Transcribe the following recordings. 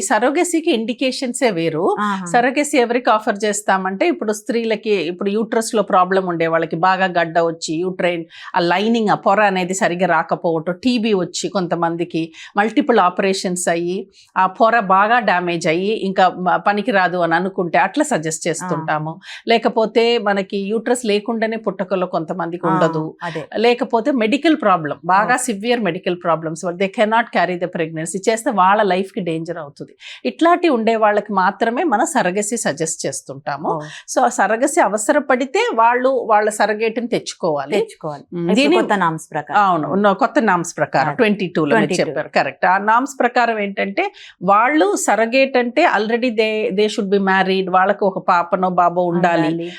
సరోగసీకి ఇండికేషన్సే వేరు. సరోగసీ ఎవరికి ఆఫర్ చేస్తామంటే ఇప్పుడు స్త్రీలకి ఇప్పుడు యూట్రస్ లో ప్రాబ్లం ఉండే వాళ్ళకి బాగా గడ్డ వచ్చి యూట్రైన్ ఆ లైనింగ్ ఆ పొర అనేది సరిగ్గా రాకపోవటం, టీబీ వచ్చి కొంతమందికి మల్టిపుల్ ఆపరేషన్స్ అయ్యి ఆ పొర బాగా డ్యామేజ్ అయ్యి ఇంకా పనికి రాదు అని అనుకుంటే అట్లా సజెస్ట్ చేస్తుంటాము. లేకపోతే మనకి యూట్రస్ లేకుండానే పుట్టకలో కొంతమందికి ఉండదు, లేకపోతే మెడికల్ ప్రాబ్లం బాగా severe medical problems they cannot carry the pregnancy చేస్తే వాళ్ళ లైఫ్ కి డేంజర్ అవుతుంది. ఇట్లాంటి ఉండే వాళ్ళకి మాత్రమే మనం సరగసి సజెస్ట్ చేస్తుంటాము. సో సరగసి అవసరపడితే వాళ్ళు వాళ్ళ సరగేటిని తెచ్చుకోవాలి. అవును, కొత్త నామ్స్ ప్రకారం 22లో చెప్పారు కరెక్ట్. ఆ నామ్స్ ప్రకారం ఏంటంటే వాళ్ళు సరగేట్ అంటే already they should be married, వాళ్ళకు ఒక పాపనో బాబో ఉండాలి.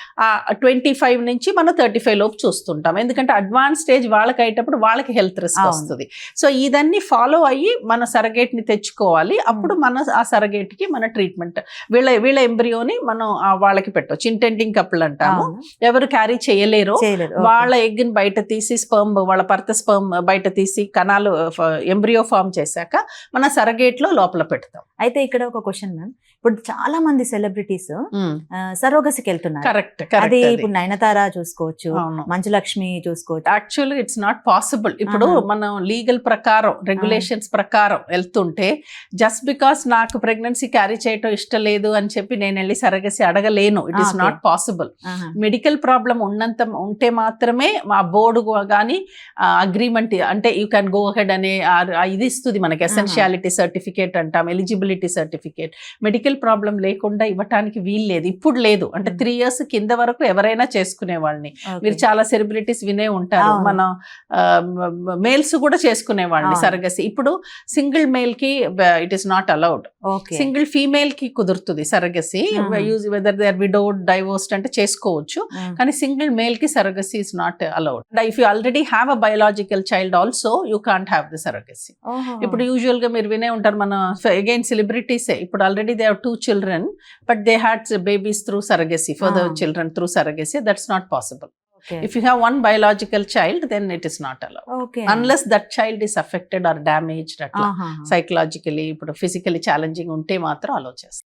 25 నుంచి మనం 35 లోపు చూస్తుంటాం. ఎందుకంటే అడ్వాన్స్ స్టేజ్ వాళ్ళకి అయ్యేటప్పుడు వాళ్ళకి హెల్త్ రిస్క్ వస్తుంది. సో ఇదన్నీ ఫాలో అయ్యి మన సరగేట్ ని తెచ్చుకోవాలి. అప్పుడు మన ఆ సరగేట్ కి మన ట్రీట్మెంట్ వీళ్ళ ఎంబ్రియోని మనం వాళ్ళకి పెట్టవచ్చు. ఇంటెండింగ్ కపుల్ అంటాము. ఎవరు క్యారీ చేయలేరు వాళ్ళ ఎగ్ ని బయట తీసి స్పర్మ్ వాళ్ళ భర్త స్పర్మ్ బయట తీసి కణాలు ఎంబ్రియో ఫామ్ చేశాక మన సరగేట్ లో లోపల పెడతాం. అయితే ఇక్కడ ఒక క్వశ్చన్ మ్యామ్, ఇప్పుడు చాలా మంది సెలబ్రిటీస్ సరోగసికి వెళ్తున్నారు. కరెక్ట్. అది ఇప్పుడు నయనతార చూసుకోవచ్చు, మంచు లక్ష్మి చూసుకోవచ్చు. Actually it's not possible. ఇప్పుడు మనం లీగల్ ప్రకారం రెగ్యులేషన్స్ ప్రకారం వెళ్తుంటే జస్ట్ బికాస్ నాకు ప్రెగ్నెన్సీ క్యారీ చేయటం ఇష్టం లేదు అని చెప్పి నేను వెళ్ళి సరగసి అడగలేను. It is not possible. Medical problem ఉంటే మాత్రమే మా బోర్డు కానీ అగ్రిమెంట్ అంటే యూ క్యాన్ గో హెడ్ అనే ఇది ఇస్తుంది మనకి. ఎసెన్షియాలిటీ సర్టిఫికేట్ అంటాం, ఎలిజిబిలిటీ సర్టిఫికేట్. మెడికల్ ప్రాబ్లం లేకుండా ఇవ్వటానికి వీలు లేదు, ఇప్పుడు లేదు. అంటే 3 years కింద వరకు ఎవరైనా చేసుకునే వాళ్ళని. మీరు చాలా సెలబ్రిటీస్ వినే ఉంటారు, మన మేల్స్ కూడా చేసుకునే వాళ్ళని సరగసి. ఇప్పుడు సింగిల్ మేల్ కి it is not allowed. Single female కి కుదురుతుంది surrogacy. Whether they are widowed divorced అంటే చేసుకోవచ్చు, కానీ సింగిల్ మేల్ కి surrogacy is not allowed. If you already have a biological child also you can't have the surrogacy. ఇప్పుడు usual గా మీరు వినే ఉంటారు మన అగైన్ సెలబ్రిటీసే. ఇప్పుడు already they have 2 children but they had babies through surrogacy, for the children through surrogacy. That's not possible. If you have one biological child, then it is not allowed. Unless that child is affected or damaged psychologically, physically challenging unte matram allow chestam.